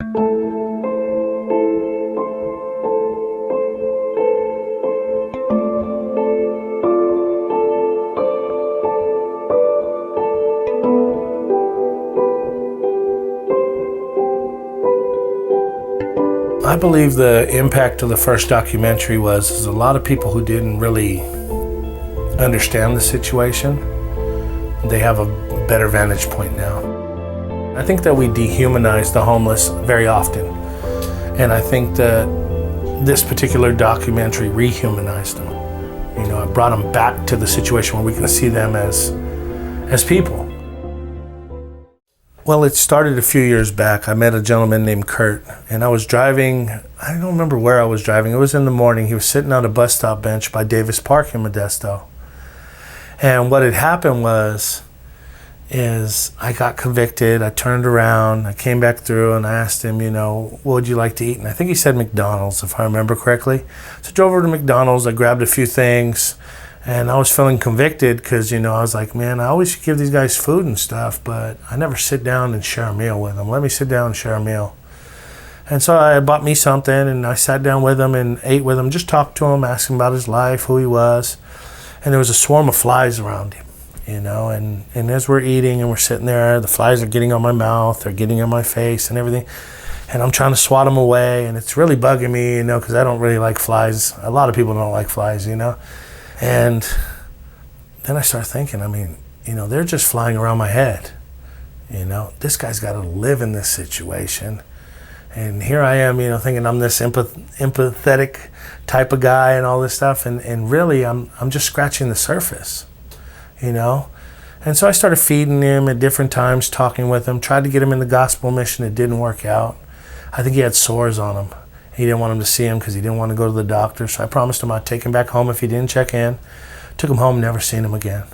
I believe the impact of the first documentary was a lot of people who didn't really understand the situation, they have a better vantage point now. I think that we dehumanize the homeless very often, and I think that this particular documentary rehumanized them. You know, it brought them back to the situation where we can see them as people. Well, it started a few years back. I met a gentleman named Kurt, and I was driving, I don't remember where I was driving. It was in the morning. He was sitting on a bus stop bench by Davis Park in Modesto. And what had happened is I got convicted. I turned around, I came back through, and I asked him, you know, what would you like to eat? And I think he said McDonald's, if I remember correctly. So I drove over to McDonald's, I grabbed a few things, and I was feeling convicted because, you know, I was like, man, I always give these guys food and stuff, but I never sit down and share a meal with them. Let me sit down and share a meal. And so I bought me something, and I sat down with him and ate with him, just talked to him, asked him about his life, who he was. And there was a swarm of flies around him, you know, and as we're eating and we're sitting there, the flies are getting on my mouth, they're getting on my face and everything. And I'm trying to swat them away, and it's really bugging me, you know, because I don't really like flies. A lot of people don't like flies, you know. And then I started thinking, I mean, you know, they're just flying around my head. You know, this guy's got to live in this situation. And here I am, you know, thinking I'm this empathetic type of guy and all this stuff. And really, I'm just scratching the surface, you know. And so I started feeding him at different times, talking with him, tried to get him in the gospel mission. It didn't work out. I think he had sores on him. He didn't want him to see him because he didn't want to go to the doctor. So I promised him I'd take him back home if he didn't check in. Took him home, never seen him again.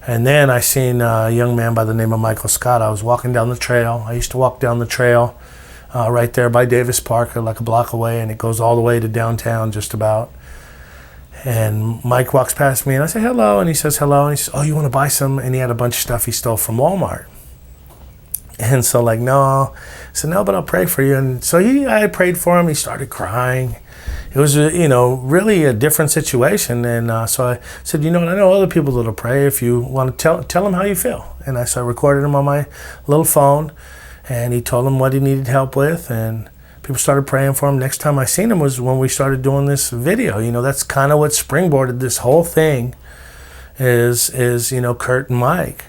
And then I seen a young man by the name of Michael Scott. I was walking down the trail. I used to walk down the trail right there by Davis Park, like a block away, and it goes all the way to downtown just about. And Mike walks past me, and I say hello, and he says hello, and he says, oh, you want to buy some? And he had a bunch of stuff he stole from Walmart. And so like, no. I said, no, but I'll pray for you. And so I prayed for him. He started crying. It was, you know, really a different situation. And so I said, you know what, I know other people that'll pray if you want to tell them how you feel. And so I recorded him on my little phone, and he told him what he needed help with, and people started praying for him. Next time I seen him was when we started doing this video. You know, that's kind of what springboarded this whole thing is, you know, Kurt and Mike.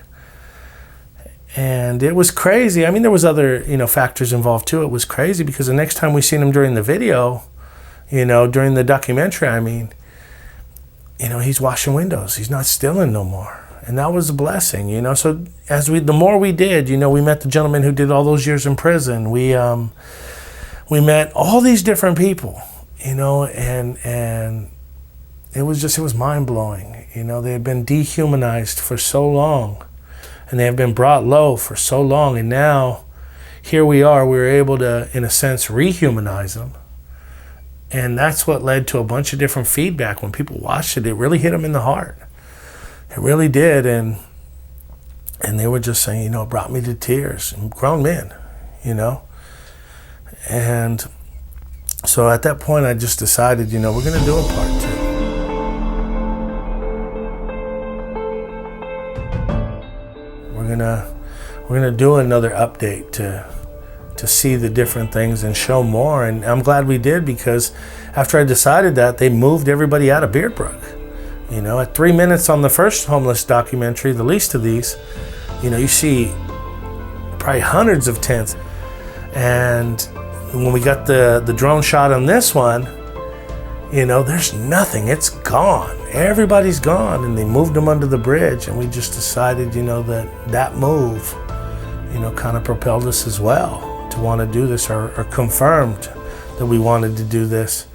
And it was crazy. I mean, there was other, you know, factors involved too. It was crazy because the next time we seen him during the video, you know, during the documentary, I mean, you know, he's washing windows. He's not stealing no more. And that was a blessing, you know. So the more we did, you know, we met the gentleman who did all those years in prison. We met all these different people, you know, and it was mind blowing. You know, they had been dehumanized for so long. And they have been brought low for so long, and now here we are, we were able to, in a sense, rehumanize them. And that's what led to a bunch of different feedback. When people watched it, it really hit them in the heart. It really did, and they were just saying, you know, it brought me to tears. And grown men, you know. And so at that point, I just decided, you know, we're going to do a part 2. We're gonna do another update to see the different things and show more, and I'm glad we did, because after I decided that, they moved everybody out of Beard Brook. You know, at 3 minutes on the first homeless documentary, the least of these, you know, you see probably hundreds of tents, and when we got the drone shot on this one, you know, there's nothing, it's gone. Everybody's gone, and they moved them under the bridge, and we just decided, you know, that move, you know, kind of propelled us as well to want to do this, or confirmed that we wanted to do this.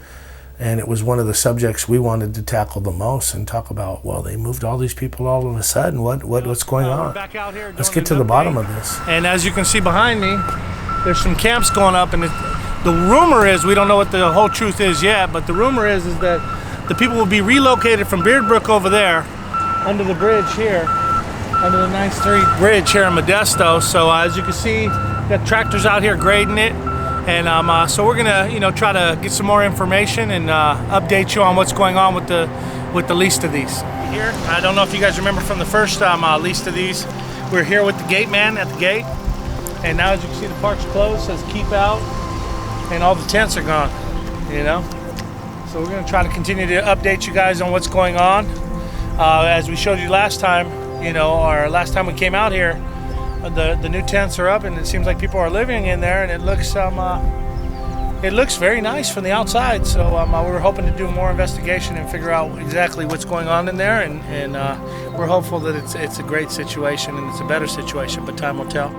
And it was one of the subjects we wanted to tackle the most and talk about, well, they moved all these people all of a sudden. What's going on? Let's get to the bottom of this. And as you can see behind me, there's some camps going up, and the rumor is, we don't know what the whole truth is yet, but the rumor is that the people will be relocated from Beard Brook over there, under the bridge here, under the 9th Street Bridge here in Modesto. So as you can see, Got tractors out here grading it, and so we're gonna, try to get some more information and update you on what's going on with the least of these. Here, I don't know if you guys remember from the first least of these. We're here with the gate man at the gate, and now as you can see, the park's closed. Says keep out, and all the tents are gone. So we're gonna try to continue to update you guys on what's going on. As we showed you last time, or last time we came out here, the new tents are up, and it seems like people are living in there, and it looks very nice from the outside. So we're hoping to do more investigation and figure out exactly what's going on in there, and we're hopeful that it's a great situation and it's a better situation, but time will tell.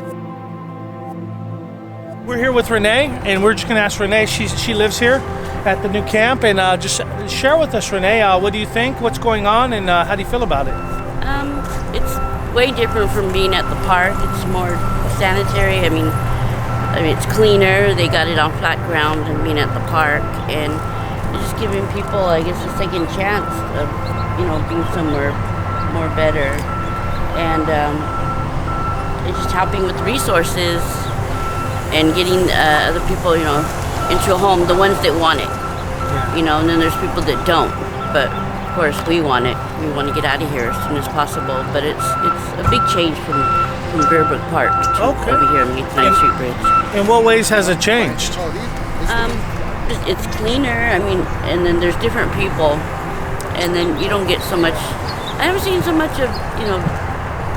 We're here with Renee, and we're just gonna ask Renee, she lives here at the new camp, and just share with us, Renee, what do you think, what's going on, and how do you feel about it? It's way different from being at the park. It's more sanitary. I mean, it's cleaner. They got it on flat ground than being at the park, and it's just giving people, I guess, a second chance of, being somewhere more better, and it's just helping with resources and getting other people, into a home, the ones that want it, and then there's people that don't, but of course we want it. We want to get out of here as soon as possible, but it's a big change from Bear Brook Park to over here on the 9th Street Bridge. In what ways has it changed? It's cleaner, and then there's different people, and then you don't get so much, I haven't seen so much of,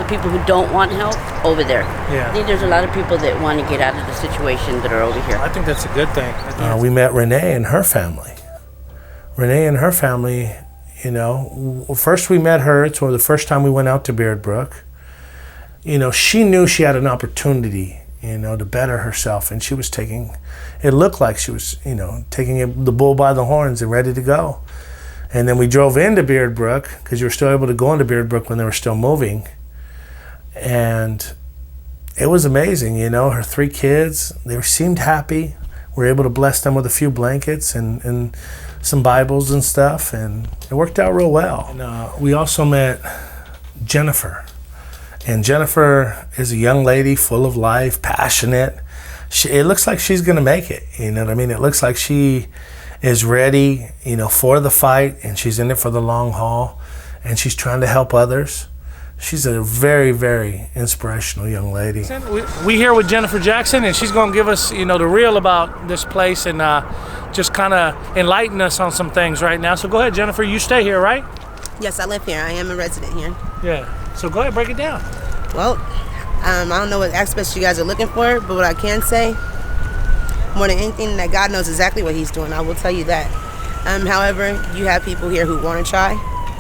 the people who don't want help over there. Yeah. I think there's a lot of people that want to get out of the situation that are over here. I think that's a good thing. We met Renee and her family. First we met her. It's the first time we went out to Beard Brook. She knew she had an opportunity, to better herself, and she was it looked like she was, taking the bull by the horns and ready to go. And then we drove into Beard Brook, because you were still able to go into Beard Brook when they were still moving. And it was amazing, her 3 kids, they seemed happy. We were able to bless them with a few blankets and some Bibles and stuff, and it worked out real well. And we also met Jennifer. And Jennifer is a young lady full of life, passionate. It looks like she's gonna make it, you know what I mean? It looks like she is ready, for the fight, and she's in it for the long haul, and she's trying to help others. She's a very, very inspirational young lady. We here with Jennifer Jackson, and she's going to give us, the real about this place, and just kind of enlighten us on some things right now. So go ahead, Jennifer. You stay here, right? Yes, I live here. I am a resident here. Yeah. So go ahead, break it down. Well, I don't know what aspects you guys are looking for, but what I can say, more than anything, that God knows exactly what He's doing. I will tell you that. However, you have people here who want to try.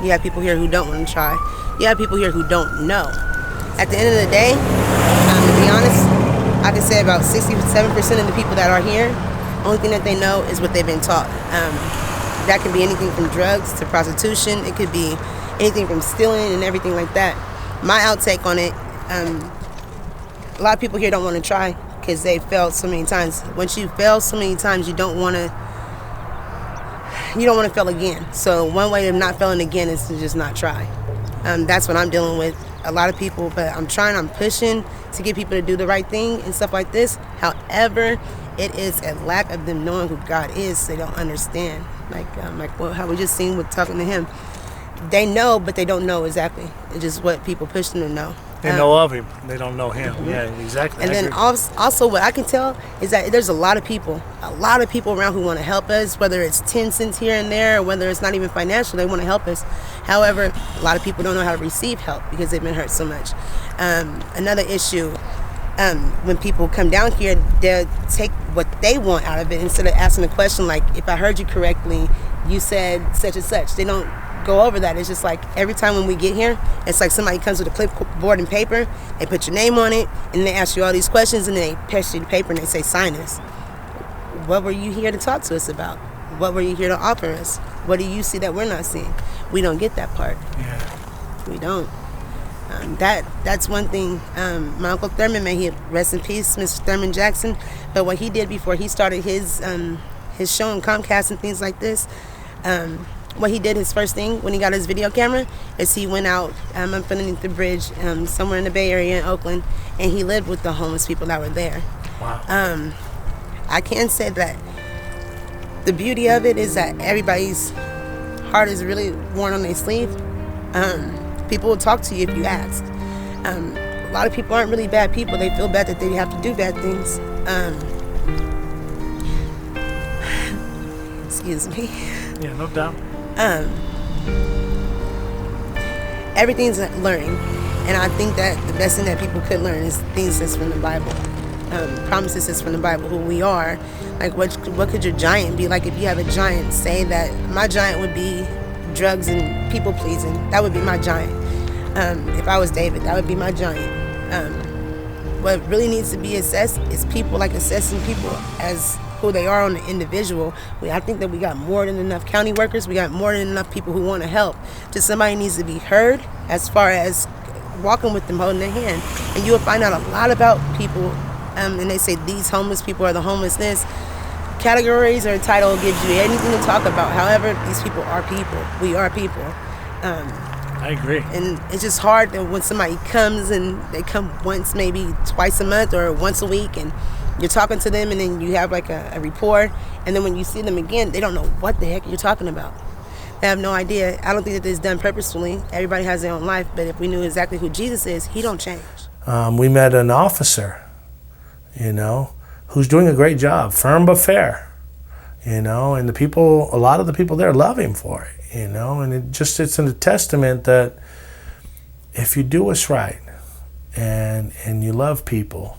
You have people here who don't want to try. You have people here who don't know. At the end of the day, to be honest, I can say about 67% of the people that are here, only thing that they know is what they've been taught. That can be anything from drugs to prostitution. It could be anything from stealing and everything like that. My outtake on it, a lot of people here don't want to try because they failed so many times. Once you fail so many times, you don't want to fail again. So one way of not failing again is to just not try. That's what I'm dealing with. A lot of people, but I'm pushing to get people to do the right thing and stuff like this. However, it is a lack of them knowing who God is. They don't understand. How we just seen with talking to him. They know, but they don't know exactly. It's just what people push them to know. They know of him. They don't know him. Mm-hmm. Yeah, exactly. And then also what I can tell is that there's a lot of people around who want to help us, whether it's 10 cents here and there, or whether it's not even financial, they want to help us. However, a lot of people don't know how to receive help because they've been hurt so much. Another issue, when people come down here, they'll take what they want out of it instead of asking a question like, if I heard you correctly, you said such and such. They don't go over that. It's just like every time when we get here, it's like somebody comes with a clipboard and paper, they put your name on it, and they ask you all these questions, and then they pass you the paper and they say, sign us. What were you here to talk to us about? What were you here to offer us? What do you see that we're not seeing? We don't get that part. Yeah. We don't. That's one thing. My Uncle Thurman, may he rest in peace, Mr. Thurman Jackson, but what he did before he started his show on Comcast and things like this, what he did, his first thing when he got his video camera, is he went out underneath the bridge somewhere in the Bay Area in Oakland, and he lived with the homeless people that were there. Wow. I can say that the beauty of it is that everybody's heart is really worn on their sleeve. People will talk to you if you ask. A lot of people aren't really bad people. They feel bad that they have to do bad things. Excuse me. Yeah, no doubt. Everything's learning, and I think that the best thing that people could learn is things that's from the Bible. Promises is from the Bible, who we are. Like, what could your giant be? Like, if you have a giant, say that my giant would be drugs and people pleasing. That would be my giant. If I was David, that would be my giant. What really needs to be assessed is people, like assessing people as who they are on the individual. I think that we got more than enough county workers. We got more than enough people who want to help. Just somebody needs to be heard as far as walking with them, holding their hand. And you will find out a lot about people. And they say these homeless people are the homelessness. Categories or title gives you anything to talk about. However, these people are people. We are people. I agree. And it's just hard that when somebody comes and they come once, maybe twice a month or once a week, and you're talking to them and then you have like a rapport, and then when you see them again, they don't know what the heck you're talking about. They have no idea. I don't think that this is done purposefully. Everybody has their own life, but if we knew exactly who Jesus is, he don't change. We met an officer, who's doing a great job, firm but fair, and a lot of the people there love him for it, and it's a testament that if you do what's right and you love people,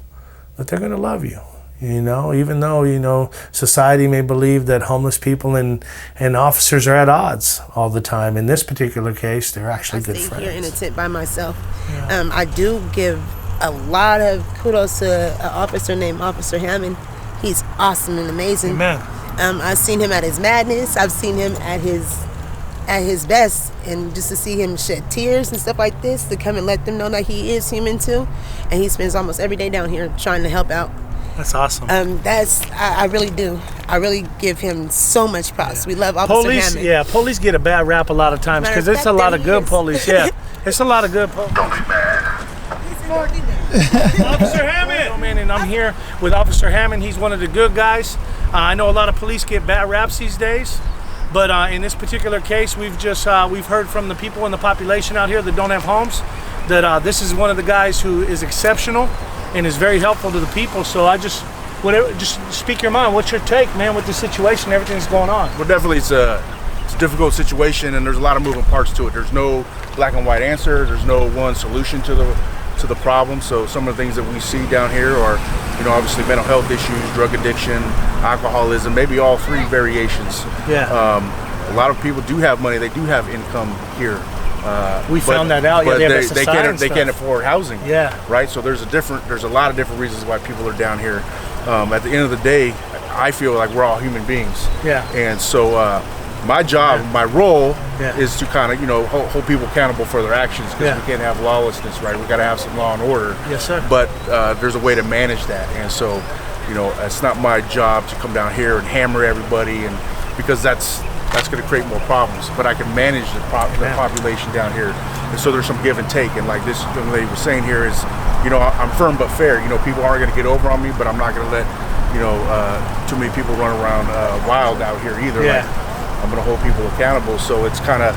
that they're going to love you, even though, society may believe that homeless people and officers are at odds all the time. In this particular case, they're actually good friends. I stay here in a tent by myself. Yeah. I do give a lot of kudos to an officer named Officer Hammond. He's awesome and amazing. Amen. I've seen him at his madness. I've seen him at his best, and just to see him shed tears and stuff like this, to come and let them know that he is human too, and he spends almost every day down here trying to help out. That's awesome. I really do. I really give him so much props. Yeah. We love Officer Hammond. Yeah, police get a bad rap a lot of times because it's a lot of good police. Yeah, it's a lot of good police. Don't be mad. Officer Hammond! And I'm here with Officer Hammond. He's one of the good guys. I know a lot of police get bad raps these days, but in this particular case, we've heard from the people in the population out here that don't have homes that this is one of the guys who is exceptional and is very helpful to the people. So just speak your mind. What's your take, man, with the situation, everything that's going on? Well, definitely it's a difficult situation, and there's a lot of moving parts to it. There's no black and white answer. There's no one solution to the problem. So some of the things that we see down here are, obviously mental health issues, drug addiction, alcoholism, maybe all three variations. Yeah. A lot of people do have money. They do have income here. We found that out. But yeah, they can't afford housing. Yeah. Right. So there's a lot of different reasons why people are down here. At the end of the day, I feel like we're all human beings. Yeah. And so my job, my role is to kind of, hold people accountable for their actions, because we can't have lawlessness, right? We got to have some law and order. Yes, sir. But there's a way to manage that. And so, it's not my job to come down here and hammer everybody, and because that's going to create more problems. But I can manage the population down here. And so there's some give and take. And like this young lady was saying here is, I'm firm but fair. People aren't going to get over on me, but I'm not going to let, too many people run around wild out here either. Yeah. Like, I'm going to hold people accountable. So it's kind of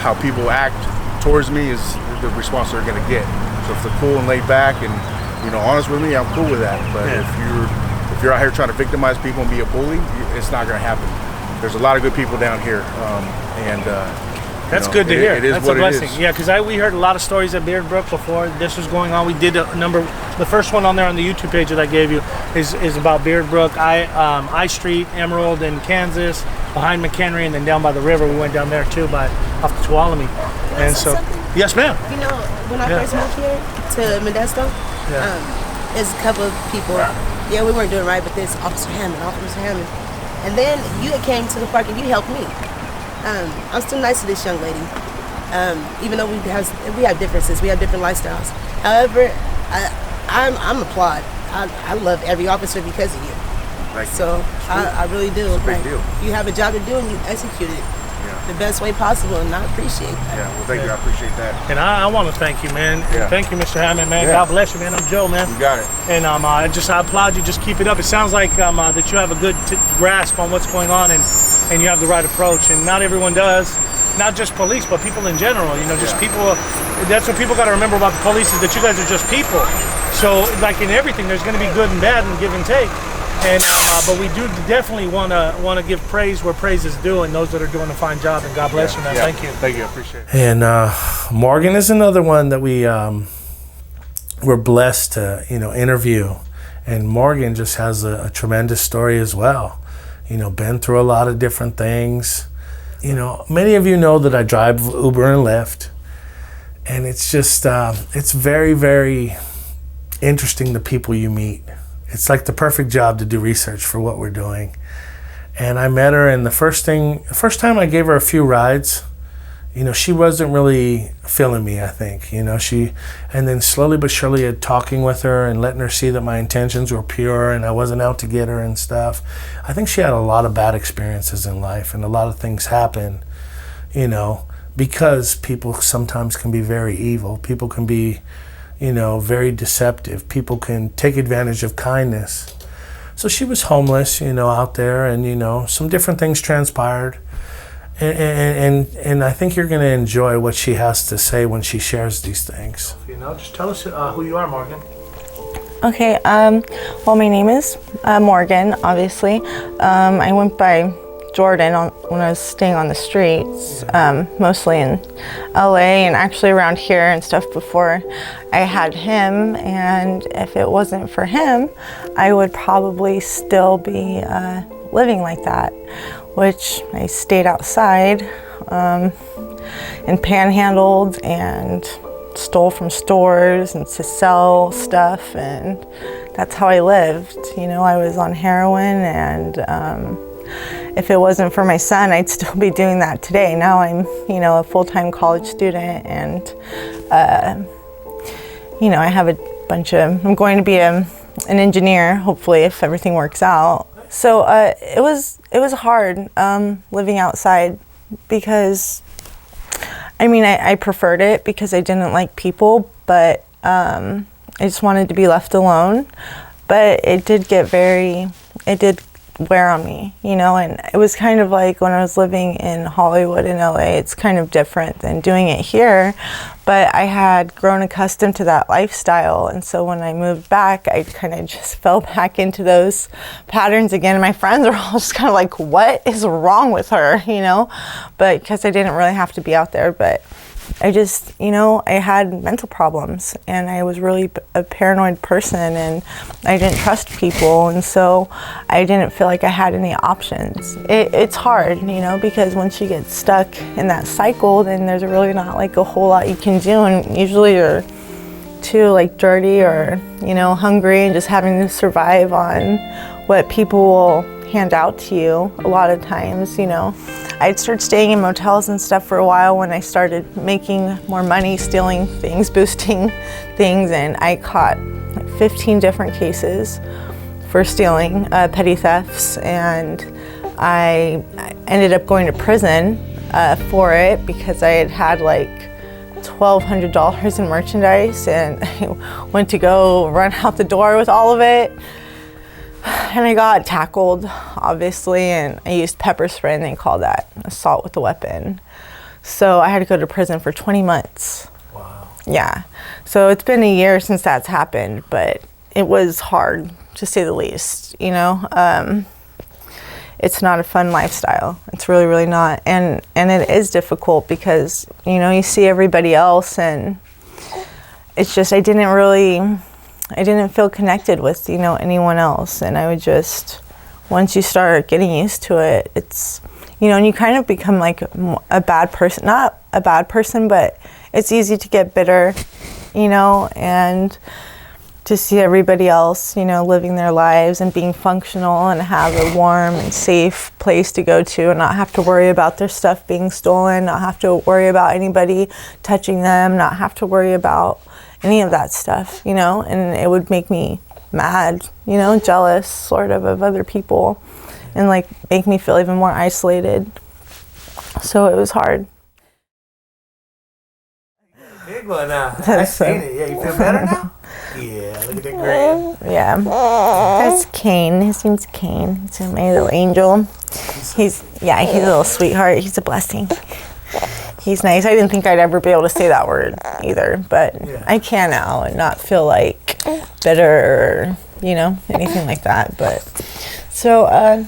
how people act towards me is the response they're going to get. So if they're cool and laid back and, honest with me, I'm cool with that. But if you're out here trying to victimize people and be a bully, it's not going to happen. There's a lot of good people down here, that's good to hear. It is That's what a blessing. it is. Yeah, because we heard a lot of stories at Beard Brook before this was going on. We did a number. The first one on there on the YouTube page that I gave you is about Beard Brook, I Street, Emerald, and Kansas, behind McHenry, and then down by the river. We went down there too, off the Tuolumne. And so, yes, ma'am. When I first moved here to Modesto, there's a couple of people. Yeah, we weren't doing right, but this Officer Hammond. And then you came to the park and you helped me. I'm still nice to this young lady, even though we have differences, we have different lifestyles. However, I'm applaud. I love every officer because of you. Thank you. So I really do. It's a big deal. You have a job to do and you execute it. Yeah. the best way possible, and I appreciate that. Yeah, well, thank you. I appreciate that. And I want to thank you, man. Yeah. Thank you, Mr. Hammond, man. Yeah. God bless you, man. I'm Joe, man. You got it. And I applaud you. Just keep it up. It sounds like that you have a good grasp on what's going on, and you have the right approach. And not everyone does. Not just police, but people in general. You know, just people. That's what people got to remember about the police, is that you guys are just people. So, like in everything, there's going to be good and bad and give and take. And but we do definitely want to give praise where praise is due, and those that are doing a fine job. And God bless you, man. Thank you. Thank you. I appreciate it. And Morgan is another one that we're blessed to interview. And Morgan just has a tremendous story as well. Been through a lot of different things. Many of you know that I drive Uber and Lyft, and it's just it's very, very interesting, the people you meet. It's like the perfect job to do research for what we're doing. And I met her, and the first time I gave her a few rides, she wasn't really feeling me, I think. And then slowly but surely talking with her and letting her see that my intentions were pure and I wasn't out to get her and stuff. I think she had a lot of bad experiences in life, and a lot of things happen, because people sometimes can be very evil. People can be very deceptive. People can take advantage of kindness. So she was homeless, out there, and some different things transpired. And I think you're going to enjoy what she has to say when she shares these things. Just tell us who you are, Morgan. Okay. Well, my name is Morgan. Obviously, I went by Jordan when I was staying on the streets, mostly in LA and actually around here and stuff before I had him. And if it wasn't for him, I would probably still be living like that, which I stayed outside and panhandled and stole from stores and to sell stuff, and that's how I lived. I was on heroin, and if it wasn't for my son, I'd still be doing that today. Now I'm, a full-time college student, and, I have I'm going to be an engineer, hopefully, if everything works out. So it was hard living outside, because, I preferred it because I didn't like people, but I just wanted to be left alone. But it did wear on me, and it was kind of like when I was living in Hollywood in LA. It's kind of different than doing it here, but I had grown accustomed to that lifestyle, and so when I moved back, I kind of just fell back into those patterns again. And my friends are all just kind of like, what is wrong with her, but because I didn't really have to be out there, but I just, I had mental problems, and I was really a paranoid person, and I didn't trust people, and so I didn't feel like I had any options. It's hard, because once you get stuck in that cycle, then there's really not like a whole lot you can do, and usually you're too dirty or, hungry, and just having to survive on what people will hand out to you a lot of times. I'd start staying in motels and stuff for a while when I started making more money, stealing things, boosting things, and I caught 15 different cases for stealing, petty thefts, and I ended up going to prison for it because I had $1,200 in merchandise, and I went to go run out the door with all of it. And I got tackled, obviously, and I used pepper spray, and they called that assault with a weapon. So I had to go to prison for 20 months. Wow. Yeah. So it's been a year since that's happened, but it was hard, to say the least. It's not a fun lifestyle. It's really, really not. And it is difficult because, you see everybody else, and it's just, I didn't feel connected with, anyone else. And I would just, once you start getting used to it, it's, and you kind of become like a bad person, not a bad person, but it's easy to get bitter, and to see everybody else, living their lives and being functional and have a warm and safe place to go to and not have to worry about their stuff being stolen, not have to worry about anybody touching them, not have to worry about any of that stuff, and it would make me mad, jealous sort of other people, and make me feel even more isolated. So it was hard. Big one now. I've seen it. Yeah, you feel better now? Yeah, look at that grin. Yeah. That's Kane. His name's Kane. He's my little angel. He's a little sweetheart. He's a blessing. He's nice. I didn't think I'd ever be able to say that word either, but I can now and not feel like bitter or, anything like that. But so, I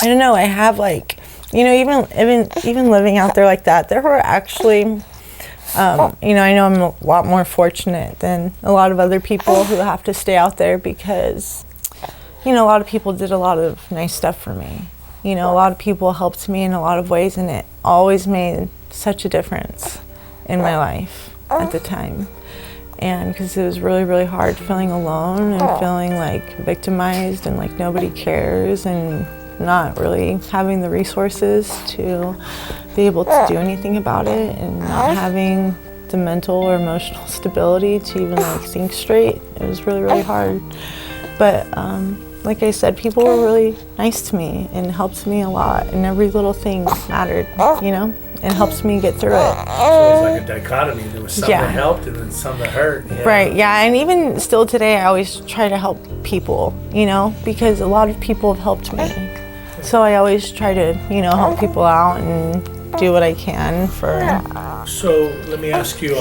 don't know. I have like, even living out there like that, there were actually, I know I'm a lot more fortunate than a lot of other people who have to stay out there because, a lot of people did a lot of nice stuff for me. A lot of people helped me in a lot of ways, and it always made such a difference in my life at the time. And because it was really, really hard feeling alone and feeling like victimized and like nobody cares and not really having the resources to be able to do anything about it and not having the mental or emotional stability to even like think straight. It was really, really hard. But like I said, people were really nice to me and helped me a lot, and every little thing mattered, and helps me get through it. So it was like a dichotomy. There was some that helped and then some that hurt. Yeah. Right, yeah, and even still today, I always try to help people, because a lot of people have helped me. So I always try to, help people out and do what I can for... So let me ask you,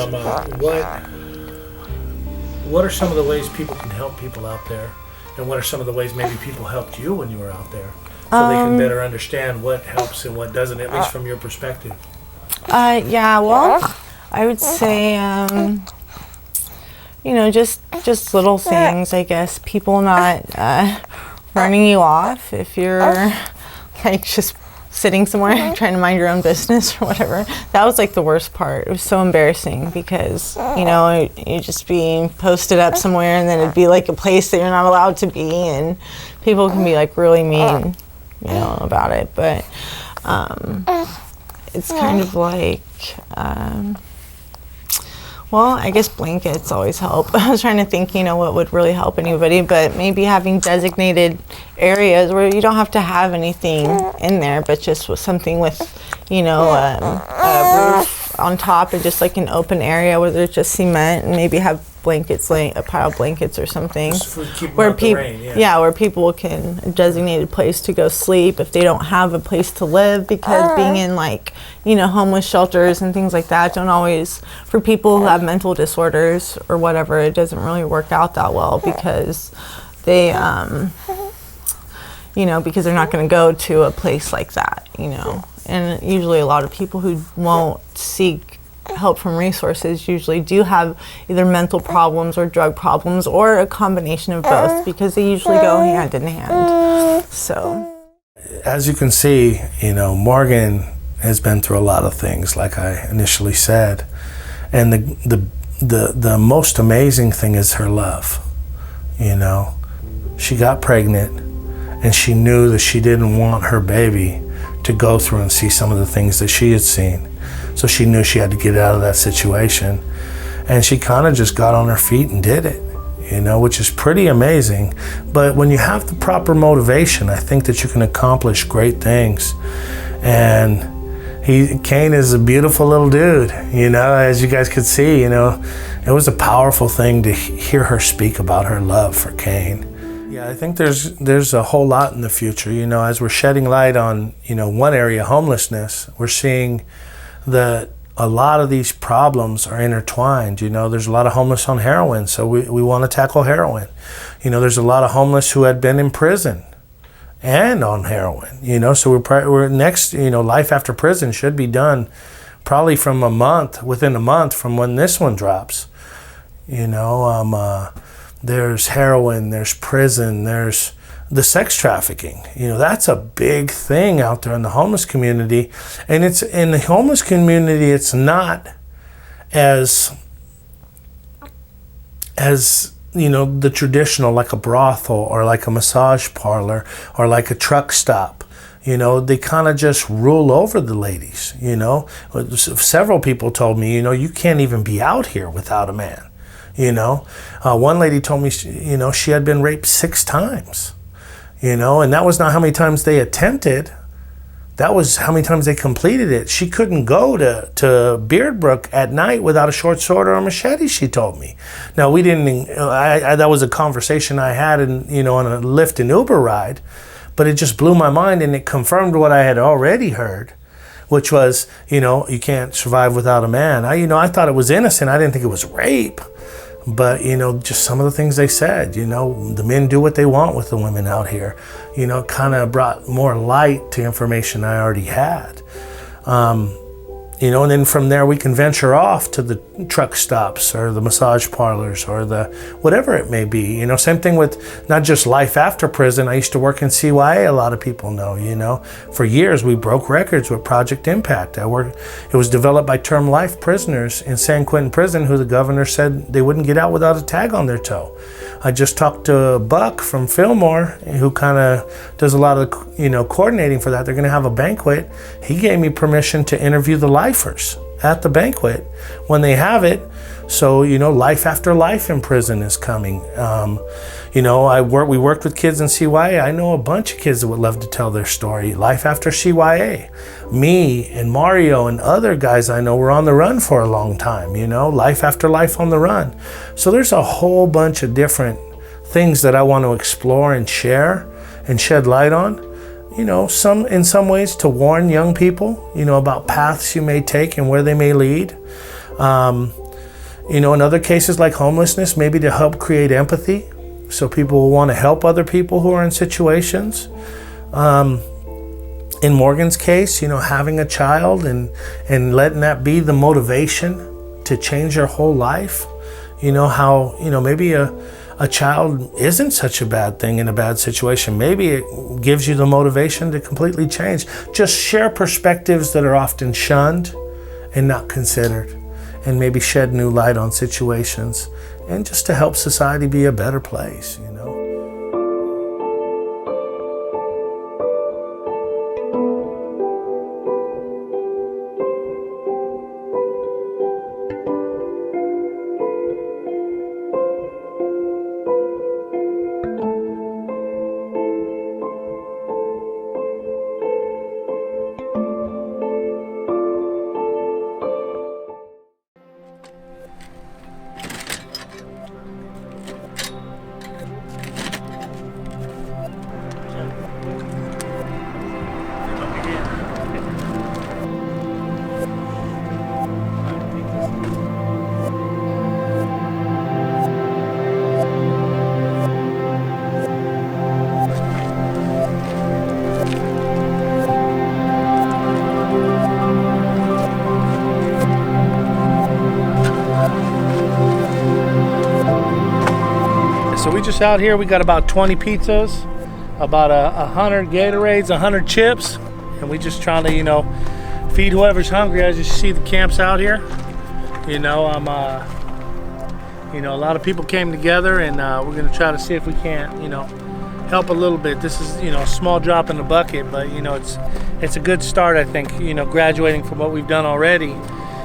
what are some of the ways people can help people out there? And what are some of the ways maybe people helped you when you were out there? So they can better understand what helps and what doesn't, at least from your perspective. Well, I would say, just little things, I guess. People not running you off if you're like just sitting somewhere trying to mind your own business or whatever. That was like the worst part. It was so embarrassing because, you'd just be posted up somewhere and then it'd be like a place that you're not allowed to be, and people can be like really mean, about it. But it's kind of like, I guess blankets always help. I was trying to think, what would really help anybody, but maybe having designated areas where you don't have to have anything in there, but just with something with, a roof on top and just like an open area where there's just cement, and maybe have blankets, like a pile of blankets or something, where people, where people can a designated place to go sleep if they don't have a place to live, because being in like, homeless shelters and things like that don't always, for people who have mental disorders or whatever, it doesn't really work out that well because they, because they're not going to go to a place like that, and usually a lot of people who won't seek help from resources usually do have either mental problems or drug problems or a combination of both, because they usually go hand in hand. So, as you can see, Morgan has been through a lot of things, like I initially said, and the most amazing thing is her love. She got pregnant, and she knew that she didn't want her baby to go through and see some of the things that she had seen. So she knew she had to get out of that situation. And she kind of just got on her feet and did it, which is pretty amazing. But when you have the proper motivation, I think that you can accomplish great things. And Kane is a beautiful little dude, as you guys could see, it was a powerful thing to hear her speak about her love for Kane. Yeah, I think there's a whole lot in the future, as we're shedding light on, one area, homelessness, we're seeing that a lot of these problems are intertwined. There's a lot of homeless on heroin, so we want to tackle heroin. There's a lot of homeless who had been in prison and on heroin, so we're next, life after prison should be done probably within a month from when this one drops. There's heroin, there's prison, there's the sex trafficking. That's a big thing out there in the homeless community. And it's in the homeless community, it's not as the traditional, like a brothel or like a massage parlor or like a truck stop. They kind of just rule over the ladies. Several people told me, you can't even be out here without a man. One lady told me, she had been raped 6 times, and that was not how many times they attempted. that was how many times they completed it. She couldn't go to Beard Brook at night without a short sword or a machete, she told me. Now, we didn't, that was a conversation I had on a Lyft and Uber ride, but it just blew my mind, and it confirmed what I had already heard, which was, you can't survive without a man. I thought it was innocent. I didn't think it was rape. But, just some of the things they said, the men do what they want with the women out here. Kind of brought more light to information I already had. And then from there we can venture off to the truck stops or the massage parlors or the whatever it may be. Same thing with not just life after prison. I used to work in CYA, a lot of people know, For years we broke records with Project Impact. It was developed by term life prisoners in San Quentin Prison who the governor said they wouldn't get out without a tag on their toe. I just talked to Buck from Fillmore, who kind of does a lot of coordinating for that. They're going to have a banquet. He gave me permission to interview the lifers at the banquet when they have it. So life after life in prison is coming. We worked with kids in CYA. I know a bunch of kids that would love to tell their story. Life after CYA. Me and Mario and other guys I know were on the run for a long time. Life after life on the run. So there's a whole bunch of different things that I want to explore and share and shed light on. In some ways to warn young people, about paths you may take and where they may lead. In other cases like homelessness, maybe to help create empathy so people will want to help other people who are in situations. In Morgan's case, having a child and letting that be the motivation to change your whole life. How, maybe a child isn't such a bad thing in a bad situation. Maybe it gives you the motivation to completely change. Just share perspectives that are often shunned and not considered, and maybe shed new light on situations, and just to help society be a better place, So we just out here, we got about 20 pizzas, about 100 Gatorades, 100 chips, and we just trying to, feed whoever's hungry. As you see the camps out here, I'm, a lot of people came together, and we're gonna try to see if we can't, help a little bit. This is, a small drop in the bucket, but it's a good start, I think, graduating from what we've done already.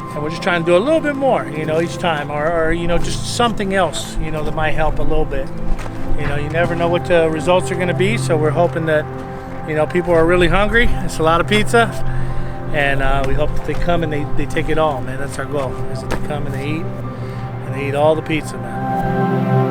And we're just trying to do a little bit more, each time, or just something else, that might help a little bit. You never know what the results are going to be, so we're hoping that, people are really hungry. It's a lot of pizza, and we hope that they come and they take it all, man. That's our goal, is that they come and they eat all the pizza, man.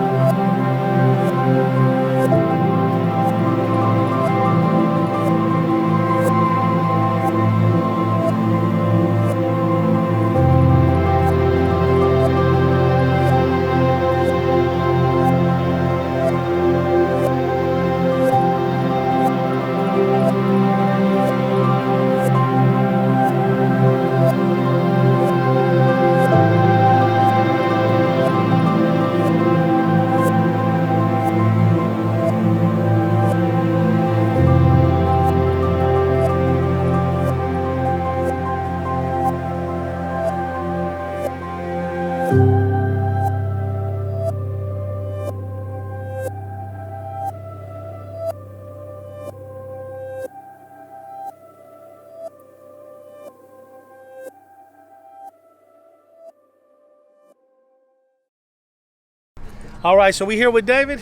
All right, so we're here with David,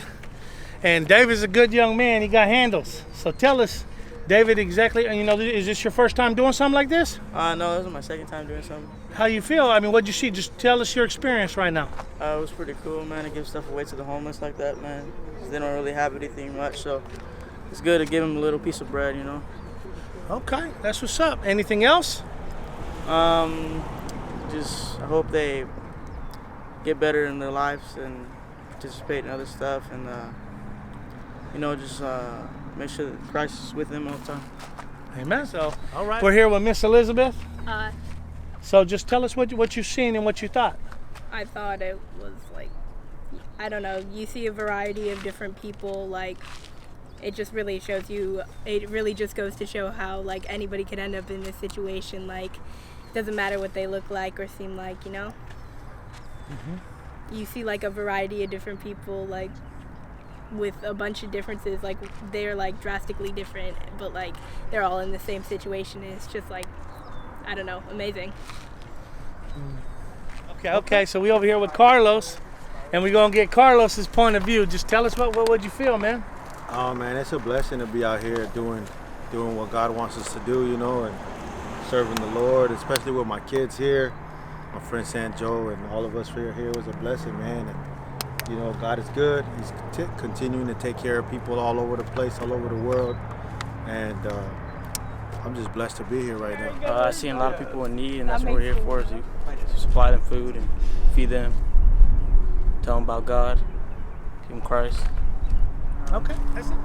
and David's a good young man. He got handles. So tell us David, exactly. And you know, is this your first time doing something like this? No, this is my second time doing something. How you feel? I mean, what'd you see? Just tell us your experience right now. It was pretty cool, man, to give stuff away to the homeless like that, man. 'Cause they don't really have anything much, so it's good to give them a little piece of bread, you know. Okay, that's what's up. Anything else? Just I hope they get better in their lives and participate in other stuff, and you know, just make sure that Christ is with them all the time. Amen. So, all right. We're here with Miss Elizabeth. Uh, So just tell us what you've seen and what you thought. I thought it was like, I don't know, you see a variety of different people, like, it just really shows you, it really just goes to show how, like, anybody could end up in this situation, like, doesn't matter what they look like or seem like, you know? You see, like, a variety of different people, like, with a bunch of differences, like, they're, like, drastically different, but, like, they're all in the same situation, and it's just, like, I don't know, amazing. Okay. So we over here with Carlos, and we're gonna get Carlos's point of view. Just tell us what you feel, man. Oh man, it's a blessing to be out here doing what God wants us to do, you know, and serving the Lord, especially with my kids here, my friend San Joe, and all of us here was a blessing, man. And you know, God is good. He's continuing to take care of people all over the place, all over the world, and I'm just blessed to be here right now. I seen a lot of people in need, and that's what we're here for, is to supply them food and feed them, tell them about God, give them Christ. Okay, that's it.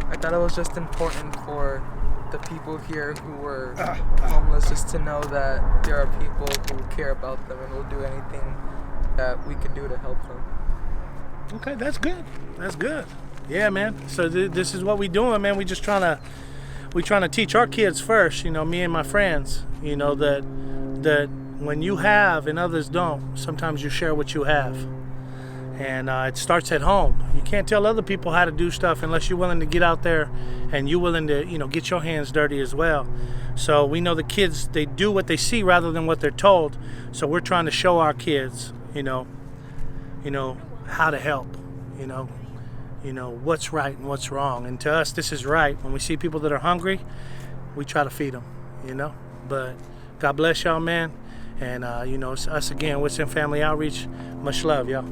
I thought it was just important for the people here who were homeless just to know that there are people who care about them and will do anything that we could do to help them. Okay, that's good. That's good. Yeah, man. So this is what we doing, man. We trying to teach our kids first, you know, me and my friends, you know, that when you have and others don't, sometimes you share what you have. And it starts at home. You can't tell other people how to do stuff unless you're willing to get out there and you're willing to, you know, get your hands dirty as well. So we know the kids, they do what they see rather than what they're told. So we're trying to show our kids, you know, how to help, you know, what's right and what's wrong. And to us, this is right. When we see people that are hungry, we try to feed them, you know. But God bless y'all, man. And, you know, it's us again, What's in Family Outreach. Much love, y'all.